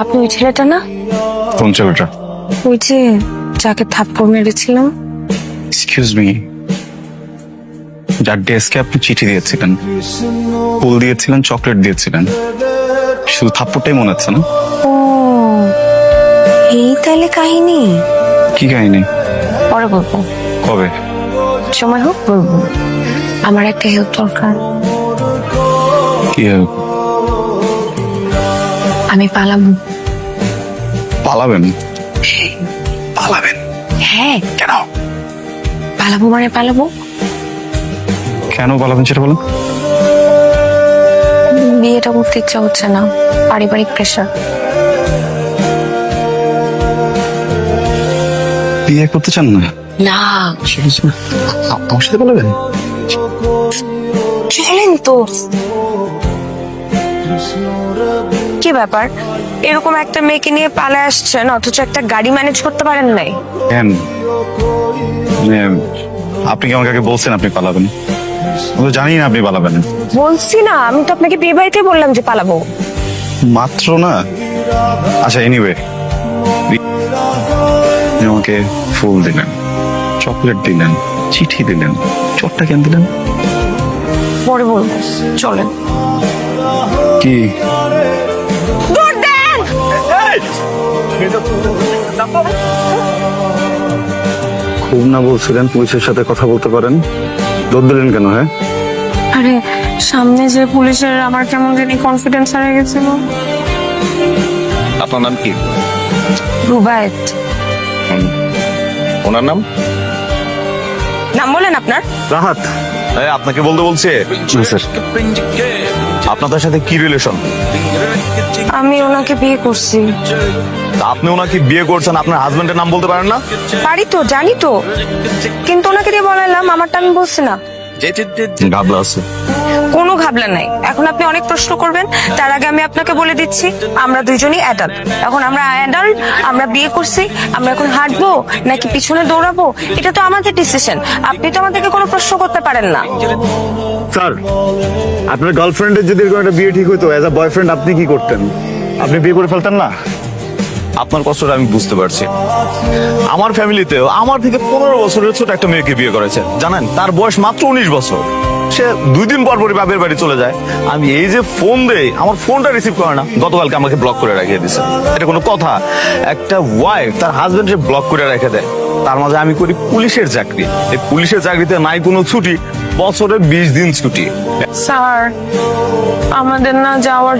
আপনি ওই ছেলেটা না? কোন ছেলেটা? ওই যে যাকে থাপ্পড় মেরেছিলাম। এক্সকিউজ মি, যার ডেস্কে আপনি চিঠি দিয়েছিলেন, ফুল দিয়েছিলেন, চকলেট দিয়েছিলেন, শুধু থাপ্পড়টাই মনে হচ্ছে না? ও, এই তাহলে কাহিনী। কি কাহিনী? পরে বলবো, কবে? সময় হোক বলবো। আমার একটা হেল্প দরকার। কি help? আমি পালাবো। পালাবেন? পালাবেন? হ্যাঁ, কেন? পালাবো মানে পালাবো। কেন পালাবেন সেটা বলুন। বিয়েটা করতে ইচ্ছা হচ্ছে না, পারিবারিক প্রেশার। বিয়ে করতে চান না? না, আমার সাথে পালাবেন? চলেন তো। কি ব্যাপার, এরকম একটা মেয়েকে নিয়ে পালায় আসছেন অথচ একটা গাড়ি ম্যানেজ করতে পারেন নাই? কেন? মানে, আপনি কি আমাকে আগে বলছেন আপনি পালাবেন? আমি তো জানি না আপনি পালাবেন। বলছি না, আমি তো আপনাকে বিয়ে বাড়িতে বললাম যে পালাবো। মাত্র না। আচ্ছা, এনিওয়ে, আমাকে ফুল দিলেন, চকলেট দিলেন, চিঠি দিলেন, চটটা কেন দিলেন? পরে বলবো, চলেন। কি? দৌড় দেন! খুব না বলছিলেন পুলিশের সাথে কথা বলতে পারেন, দৌড় দিলেন কেন? হ্যাঁ, আরে সামনে যে পুলিশের আমার কেমন জানি কনফিডেন্স হারিয়ে গেছিল। আপনার নাম কি? রুবায়েত। ওনার নাম? নাম বলেন আপনার। রাহাত। আপনাকে বলতে বলছে। স্যার, আপনাদের সাথে কি রিলেশন? আমি ওনাকে বিয়ে করছি। আপনি ওনাকে বিয়ে করছেন, আপনার হাজবেন্ডের নাম বলতে পারেন না? পারি তো, জানি তো, কিন্তু ওনাকে দিয়ে বলালাম, আমারটা আমি বলছি না। ঘাবলা আছে। কোনো ঘাবলা নাই। এখন আপনি অনেক প্রশ্ন করবেন, তার আগে আমি আপনাকে বলে দিচ্ছি, আমরা দুইজনই অ্যাডাল্ট। এখন আমরা অ্যাডাল্ট, আমরা বিয়ে করছি, আমরা এখন হাঁটবো নাকি পিছনে দৌড়াবো এটা তো আমাদের ডিসিশন। আপনি তো আমাদেরকে কোনো প্রশ্ন করতে পারেন না। স্যার, আপনার গার্লফ্রেন্ডের যদি এরকম একটা বিয়ে ঠিক হতো, অ্যাজ আ বয়ফ্রেন্ড আপনি কি করতেন? আপনি বিয়ে করে ফেলতেন না? আপনার কষ্টটা আমি বুঝতে পারছি। আমার ফ্যামিলিতেও আমার থেকে 15 বছরের ছোট একটা মেয়েকে বিয়ে করেছে, জানেন? তার বয়স মাত্র 19 বছর। সে 2 দিন পর পরই বাপের বাড়ি চলে যায়। আমি এই যে ফোন দেই, আমার ফোনটা রিসিভ করে না। গতকালকে আমাকে ব্লক করে রেখে দিছে। এটা কোনো কথা? একটা ওয়াইফ তার হাজবেন্ডকে ব্লক করে রেখে দেয়। তার মাঝে আমি করি পুলিশের চাকরি। এই পুলিশের চাকরিতে নাই কোনো ছুটি, বছরে 20 দিন ছুটি। স্যার, আমাদের না যাওয়ার